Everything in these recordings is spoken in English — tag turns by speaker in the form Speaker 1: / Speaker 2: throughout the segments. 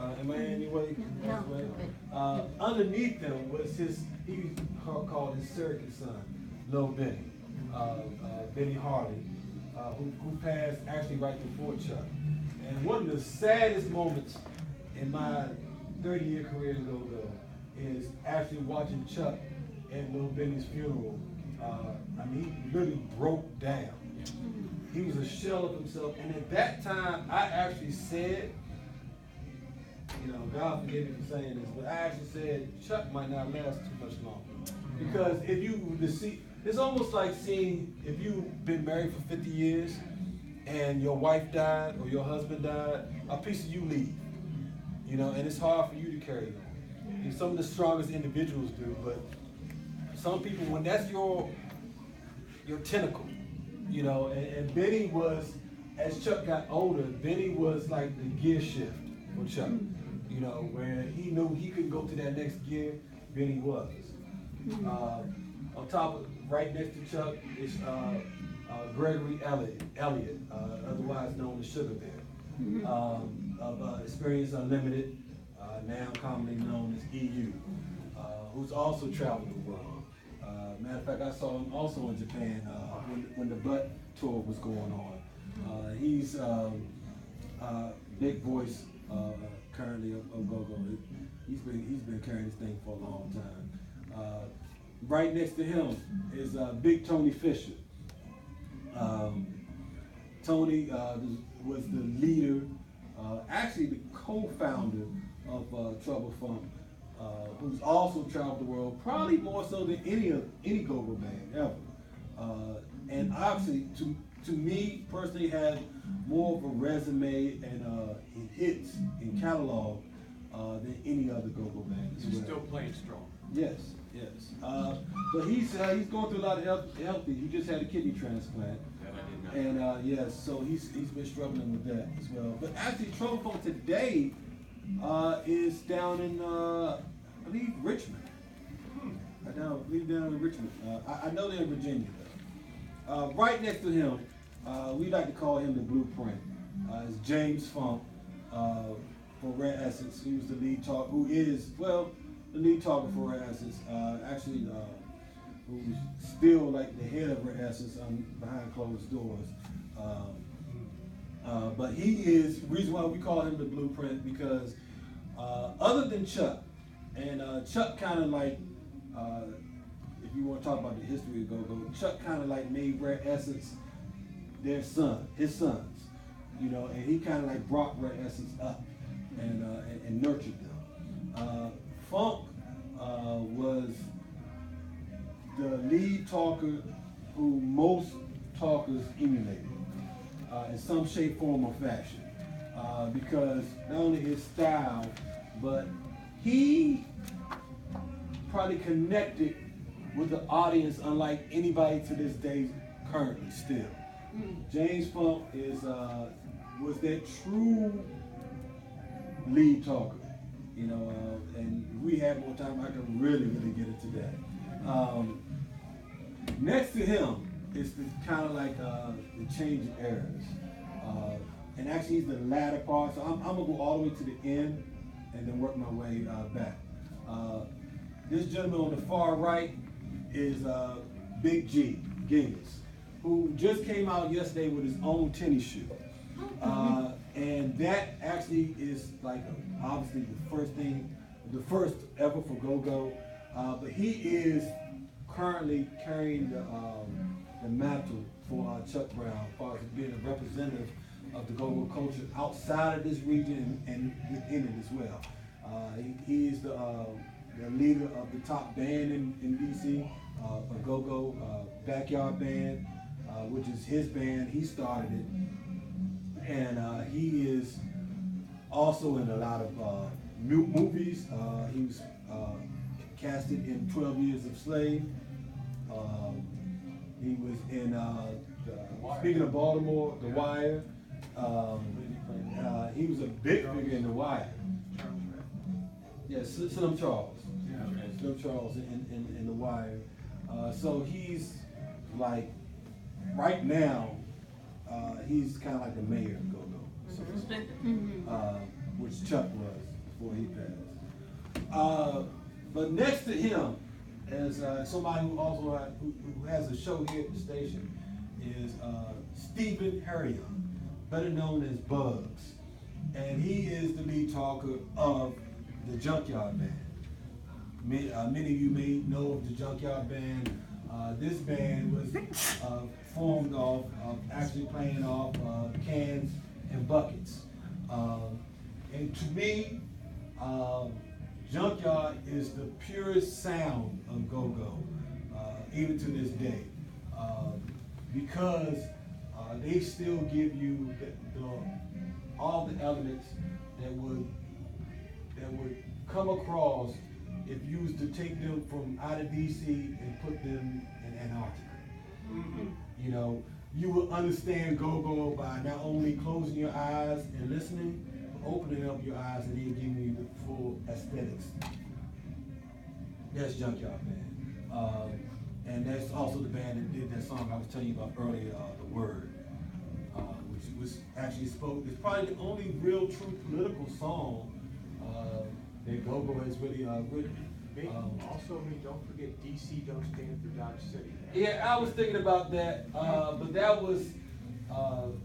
Speaker 1: Am I in any way?
Speaker 2: No.
Speaker 1: Underneath them was he called his surrogate son, Lil Benny, Benny Harley, who passed actually right before Chuck. And one of the saddest moments in my 30-year career in Gogo is actually watching Chuck at Lil Benny's funeral. I mean, he really broke down. He was a shell of himself. And at that time, I actually said, you know, God forgive me for saying this, but I actually said Chuck might not last too much longer. Because if you see, it's almost like seeing if you've been married for 50 years and your wife died or your husband died, a piece of you leave. You know, and it's hard for you to carry on. And some of the strongest individuals do, but some people, when that's your tentacle, you know, and Benny was, as Chuck got older, Benny was like the gear shift for Chuck. You know, where he knew he couldn't go to that next gear, Benny was. On top of, right next to Chuck is Gregory Elliott, otherwise known as Sugar Bear, of Experience Unlimited, now commonly known as EU, who's also traveled the world. Matter of fact, I saw him also in Japan when the Butt tour was going on. He's big voice currently of Gogo. He's been carrying this thing for a long time. Right next to him is Big Tony Fisher. Tony was the leader, actually the co-founder of Trouble Funk, who's also traveled the world, probably more so than any Gogo band ever. And obviously, to me personally, had more of a resume and hits and catalog than any other Go-Go band.
Speaker 3: He's still playing strong.
Speaker 1: Yes, yes. But he's going through a lot of health. He just had a kidney transplant.
Speaker 3: That I did not.
Speaker 1: And yes, so he's been struggling with that as well. But actually, Trouble Funk today is down in I believe Richmond. I believe down in Richmond. I know they're in Virginia though. Right next to him, we like to call him the Blueprint. Is James Funk for Rare Essence, who's the lead talker, who is, well, the lead talker for Rare Essence, actually who's still like the head of Rare Essence behind closed doors. But he is, the reason why we call him the Blueprint, because other than Chuck, and Chuck kind of like, if you want to talk about the history of Go-Go, Chuck kind of like made Rare Essence their son, his sons, you know, and he kind of like brought Rare Essence up and nurtured them. Funk was the lead talker who most talkers emulated in some shape, form, or fashion, because not only his style, but he probably connected with the audience unlike anybody to this day currently still. James Funk was that true lead talker, you know, and if we had more time, I could really get into that. Next to him is the kind of like the change of eras, and actually he's the latter part. So I'm gonna go all the way to the end and then work my way back. This gentleman on the far right is Big G, Genghis, who just came out yesterday with his own tennis shoe. And that actually is like obviously the first ever for Go-Go. But he is currently carrying the mantle for Chuck Brown, as far as being a representative of the Go-Go culture outside of this region and within it as well. He is the leader of the top band in DC, a Go-Go backyard band, which is his band. He started it, and he is also in a lot of movies. He was casted in 12 Years a Slave. He was in, speaking of Baltimore, The Wire. He was a big figure in The Wire. Yes, Slim Charles. Slim Charles in The Wire. So he's like, right now, he's kind of like the mayor of Go-Go, so to speak, which Chuck was. before he passed. But next to him, as somebody who also who has a show here at the station, is Stephen Harrion, better known as Bugs. And he is the lead talker of the Junkyard Band. Many of you may know of the Junkyard Band. This band was formed off actually playing off cans and buckets. And to me, Junkyard is the purest sound of go-go, even to this day, because they still give you all the elements that would come across if you was to take them from out of DC and put them in Antarctica. Mm-hmm. You know, you will understand go-go by not only closing your eyes and listening, but opening up your eyes and then giving you the full aesthetics. That's Junkyard Band. And that's also the band that did that song I was telling you about earlier, The Word, which was actually spoke. It's probably the only real true political song that Gogo has really written.
Speaker 3: Also, don't forget DC Don't Stand for Dodge City.
Speaker 1: Yeah, I was thinking about that, but that was,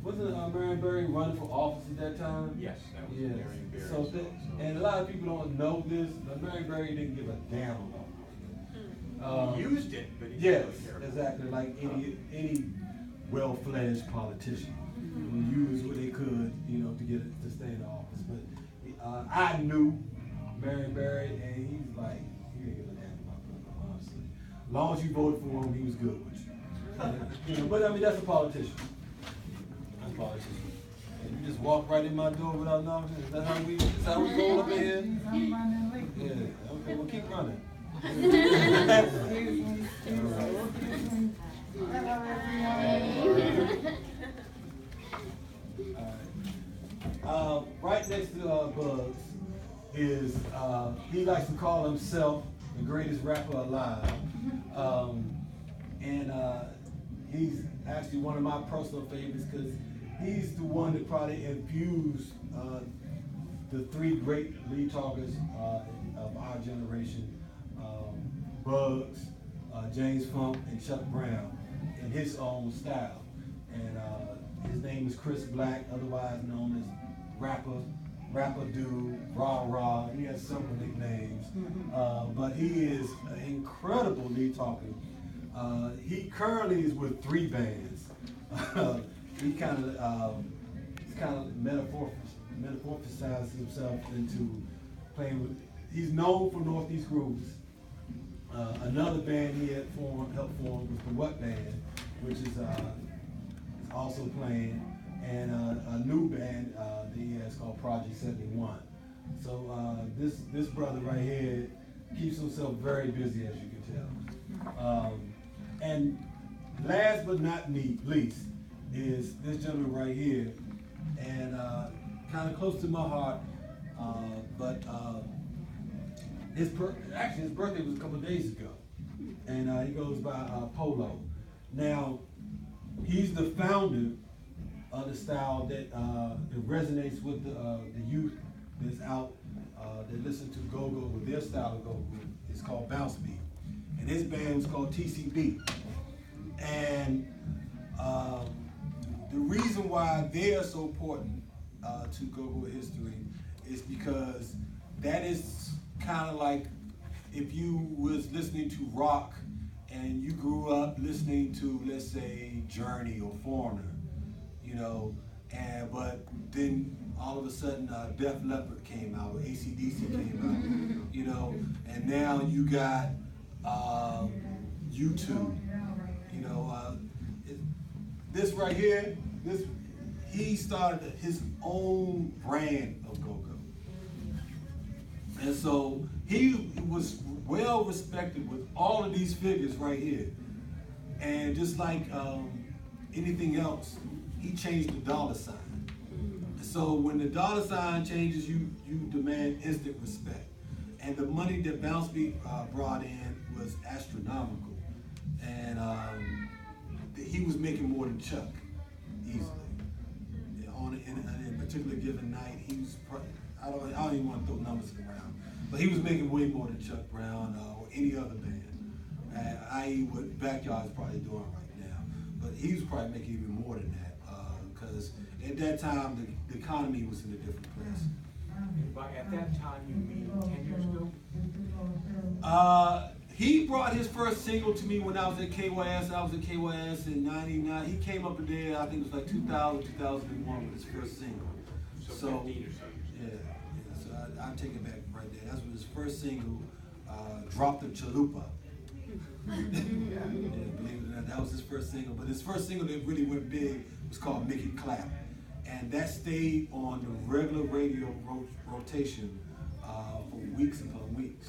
Speaker 1: wasn't Marion Barry running for office at that time?
Speaker 3: Yes, that was
Speaker 1: yes.
Speaker 3: Marion Barry.
Speaker 1: So and a lot of people don't know this, but Marion Barry didn't give a damn about
Speaker 3: he used it, but he
Speaker 1: yes,
Speaker 3: didn't really care.
Speaker 1: exactly, like any well-fledged politician who used what they could, you know, to get to stay in office. But I knew Marion Barry, and he's like, he didn't give a damn about political, honestly. As long as you voted for him, he was good with you. You know, but I mean, that's a politician. That's a politician. And you just walk right in my door without knocking. Is that how we roll up in here? Yeah. Okay. Well, keep running. Right next to Bugs is, he likes to call himself the greatest rapper alive. And he's actually one of my personal favorites because he's the one that probably infused the three great lead talkers of our generation, Bugs, James Funk, and Chuck Brown, in his own style. And his name is Chris Black, otherwise known as Rapper Dude, Rah Rah. He has several nicknames, but he is an incredible lead talker. He currently is with 3 bands. He kind of metamorphosized himself into playing with. He's known for Northeast Grooves. Another band he had helped form was the What Band, which is also playing, and a new band that he has called Project 71. So this brother right here keeps himself very busy, as you can tell. And last but not least is this gentleman right here, and kind of close to my heart, but his birthday was a couple of days ago, and he goes by Polo. Now, he's the founder of the style that resonates with the youth that's out that listen to go-go with their style of go-go. It's called Bounce Beat. And his band was called TCB. And the reason why they are so important to go-go history is because that is kind of like if you was listening to rock and you grew up listening to, let's say, Journey or Foreigner, you know, but then all of a sudden Def Leppard came out, or AC/DC came out, you know, and now you got YouTube, you know, this right here, he started his own brand of go-go. And so he was well respected with all of these figures right here. And just like anything else, he changed the dollar sign. So when the dollar sign changes, you demand instant respect. And the money that Bounce Beat brought in was astronomical. And he was making more than Chuck, easily. In a particular given night, he was, I don't even want to throw numbers around, but he was making way more than Chuck Brown or any other band, i.e. what Backyard's probably doing right now. But he was probably making even more than that, because at that time the economy was in a different place.
Speaker 3: And at that time, you mean 10 years ago?
Speaker 1: He brought his first single to me when I was at KYS. I was at KYS in '99. He came up there, I think it was like 2000, 2001 with his first single.
Speaker 3: So 15 or so years ago.
Speaker 1: Yeah. So I take it back right there. That's when his first single, Drop the Chalupa. Yeah, believe it or not, that was his first single. But his first single that really went big was called Make It Clap. And that stayed on the regular radio rotation for weeks upon weeks.